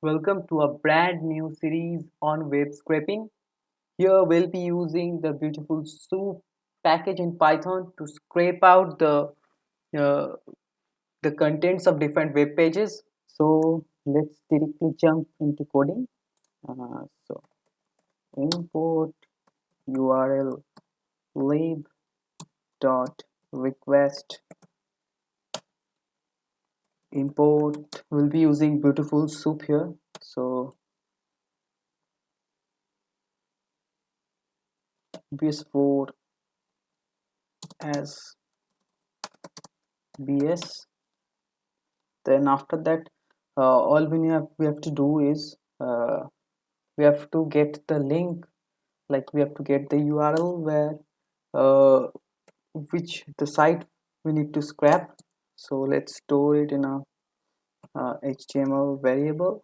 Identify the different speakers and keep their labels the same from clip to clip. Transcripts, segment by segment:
Speaker 1: Welcome to a brand new series on web scraping. Here we'll be using the beautiful soup package in Python to scrape out uh, the contents of different web pages. So let's directly jump into coding. So import URL lib dot request import. We'll be using beautiful soup here. So bs4 as bs. Then after that, all we have to do is we have to get the link, like we have to get the URL where uh, which the site we need to scrap. So let's store it in a HTML variable.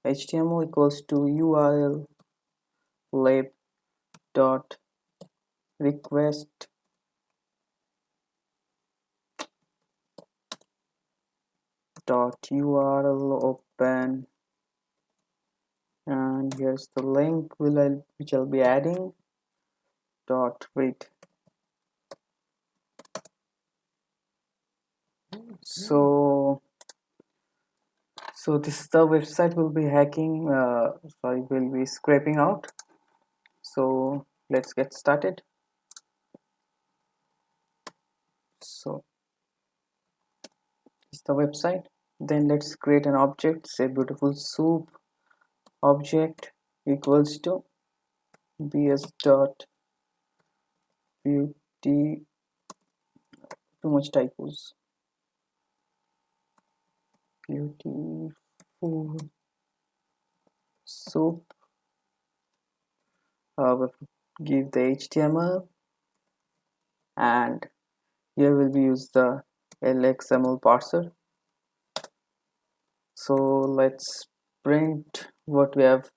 Speaker 1: HTML equals to URL lib dot request dot URL open, and here's the link which I'll be adding dot read. So this is the website we'll be hacking, sorry, we'll be scraping out. So let's get started. So this is the website. Then let's create an object, say beautiful soup object equals to bs dot beauty, too much typos, beautiful soup. We'll give the HTML, and here we'll be use the LXML parser. So let's print what we have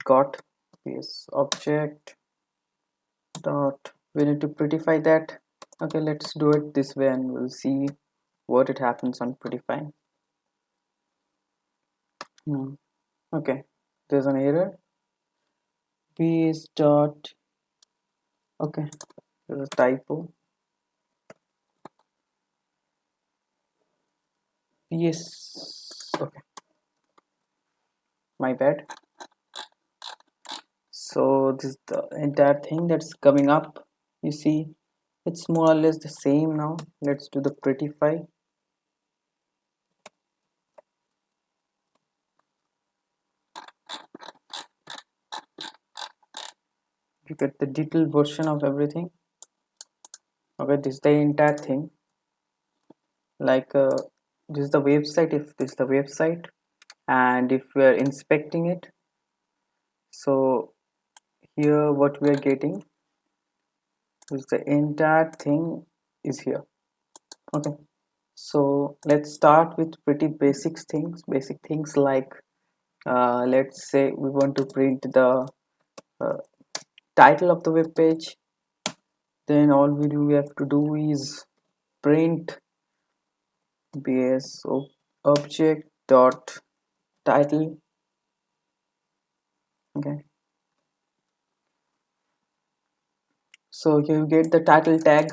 Speaker 1: got. This object dot, we need to prettify that. Okay, let's do it this way and we'll see what it happens on prettify. Okay, there's an error. Bs dot, okay, there's a typo. Yes, okay, my bad. So this is the entire thing that's coming up. You see, it's more or less the same now. Let's do the prettify. You get the detailed version of everything. Okay, this is the entire thing. Like this is the website. If this is the website, and if we are inspecting it, so here what we are getting is the entire thing is here. Okay, so let's start with pretty basic things like let's say we want to print the uh, title of the web page. Then all we have to do is print bs object dot title. Okay, so you get the title tag.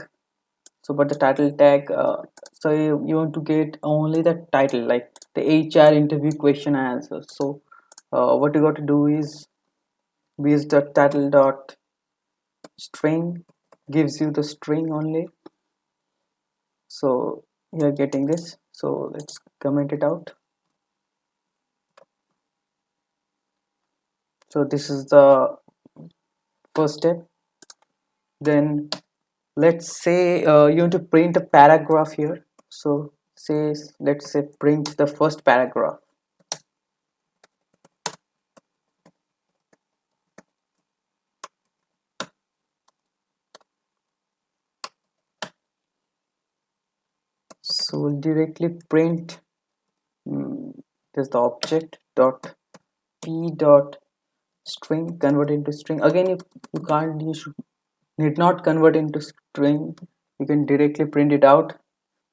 Speaker 1: So but the title tag, so you want to get only the title, like the HR interview question answer. So what you got to do is bs dot title dot string gives you the string only. So you're getting this. So let's comment it out. So this is the first step. Then let's say you want to print a paragraph here. So let's say print the first paragraph. So we'll directly print there's the object dot p dot string, convert into string. Again, you can't, you should need not convert into string, you can directly print it out.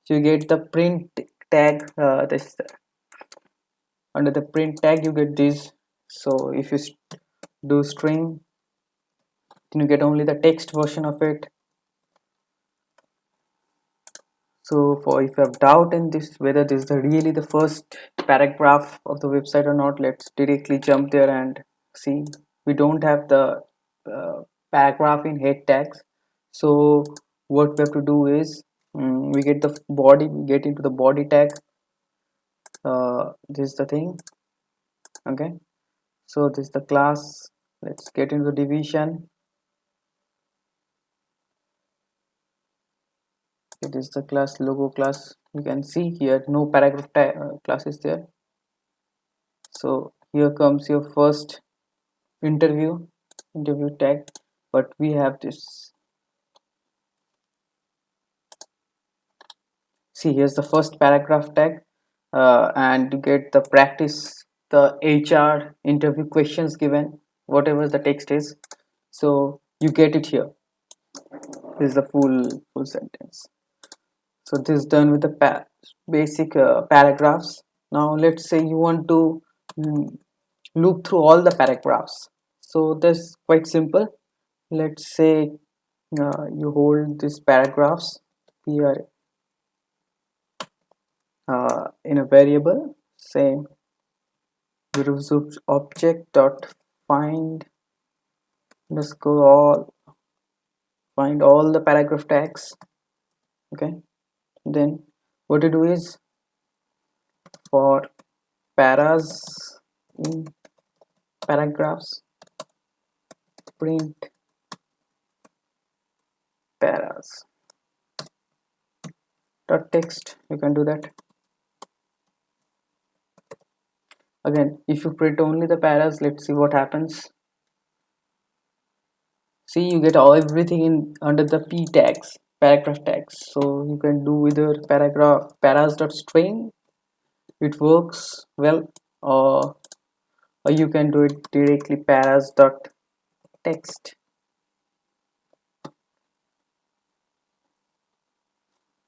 Speaker 1: So you get the print tag, this under the print tag you get this. So if you do string, then you get only the text version of it. So for if you have doubt in this whether this is really the first paragraph of the website or not, let's directly jump there and see. We don't have the paragraph in head tags, so what we have to do is we get the body, we get into the body tag. This is the thing. Okay, so this is the class. Let's get into the division. It is the class logo class. You can see here no paragraph class is there. So here comes your first interview tag, but we have this. See, here's the first paragraph tag, and to get the practice the HR interview questions given, whatever the text is, so you get it here. This is the full sentence. So this is done with the basic paragraphs. Now let's say you want to loop through all the paragraphs. So that's quite simple. Let's say you hold these paragraphs here in a variable, say object dot find underscore all, find all the paragraph tags. Okay, then what to do is for paras in paragraphs, print paras dot text. You can do that. Again, if you print only the paras, let's see what happens. See, you get all everything in under the p tags, paragraph tags. So you can do either paragraph paras dot string, it works well, or you can do it directly paras dot text.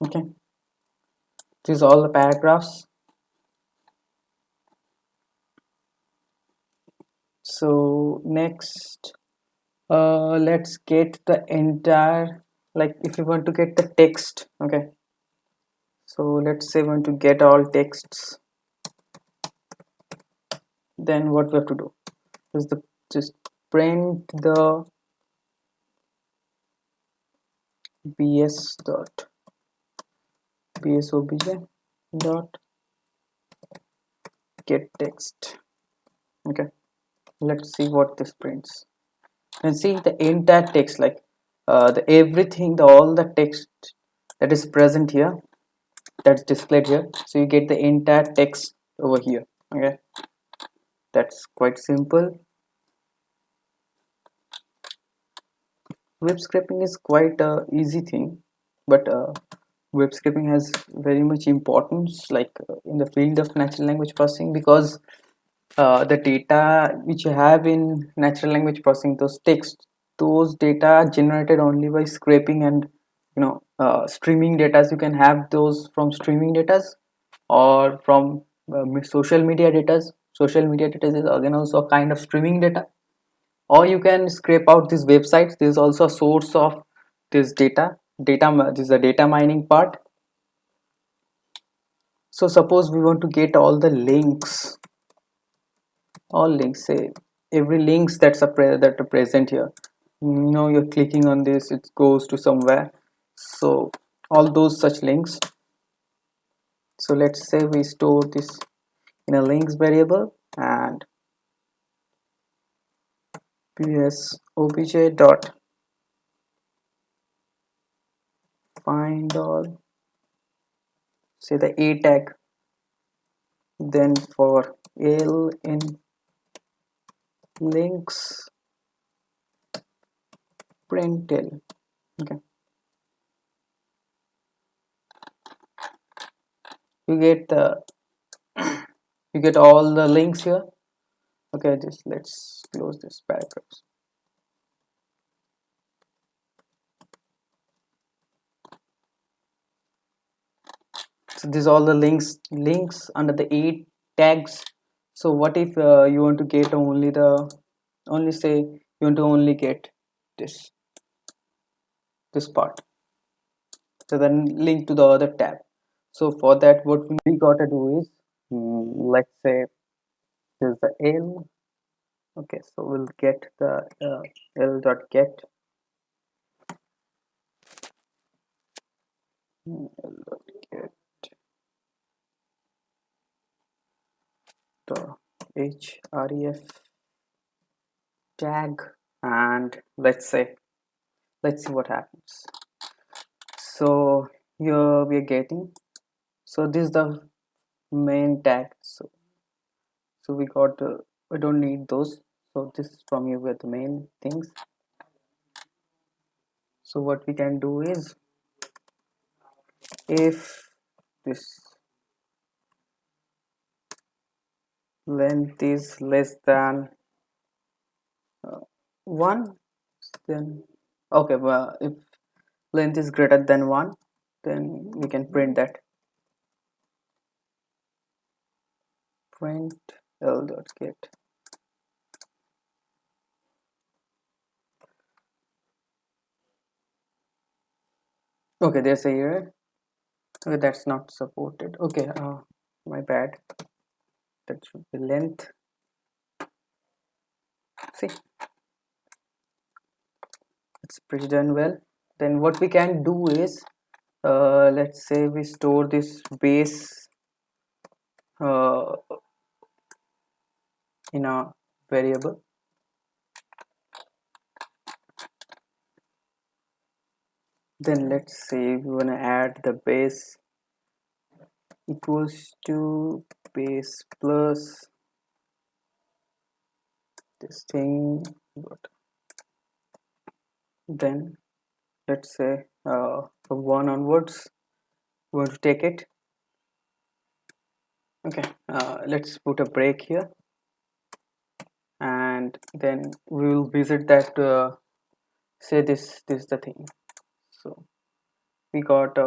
Speaker 1: Okay, this is all the paragraphs. So next, let's get the entire, like if you want to get the text. Okay, so let's say we want to get all texts, then what we have to do is the just print the bs dot bsobj dot get text. Okay, let's see what this prints, and see the entire text, like the everything, the all the text that is present here, that's displayed here. So you get the entire text over here. Okay, that's quite simple. Web scraping is quite a easy thing, but web scraping has very much importance, like in the field of natural language processing, because the data which you have in natural language processing, those text, those data are generated only by scraping and streaming data. You can have those from streaming data or from social media data. Social media data is again also a kind of streaming data, or you can scrape out these websites. This is also a source of this data. This is the data mining part. So suppose we want to get all the links, all links, say every links that are present here. You're clicking on this, it goes to somewhere. So all those such links. So let's say we store this in a links variable, and ps obj dot find all, say the a tag, then for l in links print l. Okay, you get the you get all the links here. Okay, just let's close this paragraph. So these all the links under the 8 tags So what if you want to get only say you want to only get this part, so then link to the other tab. So for that, what we gotta do is, let's say this is the L. Okay, so we'll get the L dot get L dot get the href tag, and let's see what happens. So here we are getting, so this is the main tag. So we got we don't need those, so this is from here with the main things. So what we can do is, if this length is less than 1, then okay, well, if length is greater than 1, then we can print that, print l dot get. Okay, there's a error. Okay, that's not supported. Okay, my bad. That should be length. See, it's pretty done well. Then what we can do is, let's say we store this base uh, in a variable. Then let's say we want to add the base equals to base plus this thing. Then let's say from 1 onwards we want to take it. Okay, let's put a break here, and then we will visit that, say this is the thing. So we got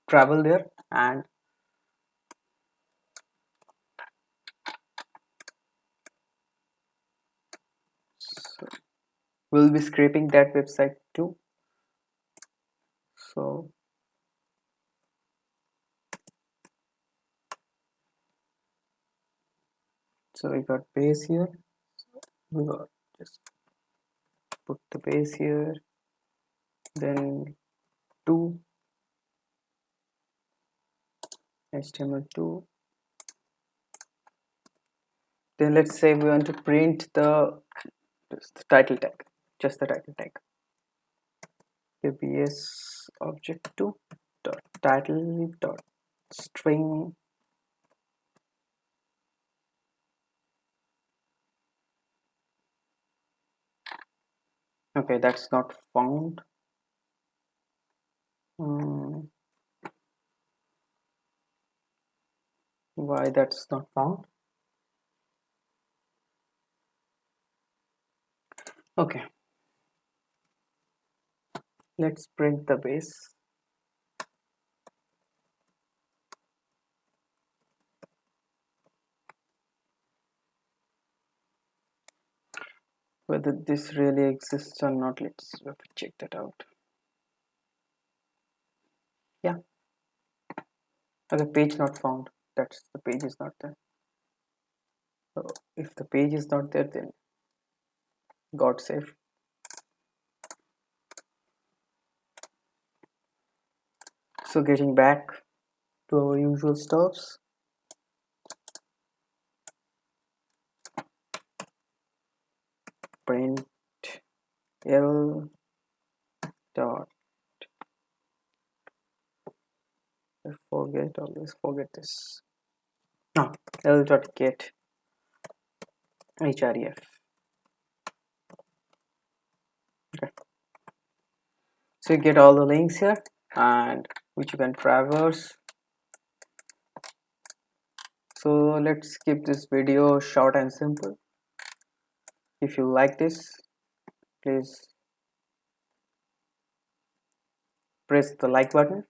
Speaker 1: travel there, and so we'll be scraping that website too. So we got base here, we got just put the base here, then 2 HTML2. Then let's say we want to print the title tag, just the title tag. bs object2 dot title dot string. Okay, that's not found. Why that's not found? Okay, let's print the base. Whether this really exists or not, let's check that out. Yeah, okay, page not found. That's the page is not there. So if the page is not there, then God save. So getting back to our usual stuffs, print l dot, always forget this. No, l dot get href. Okay, so you get all the links here, and which you can traverse. So let's keep this video short and simple. If you like this, please press the like button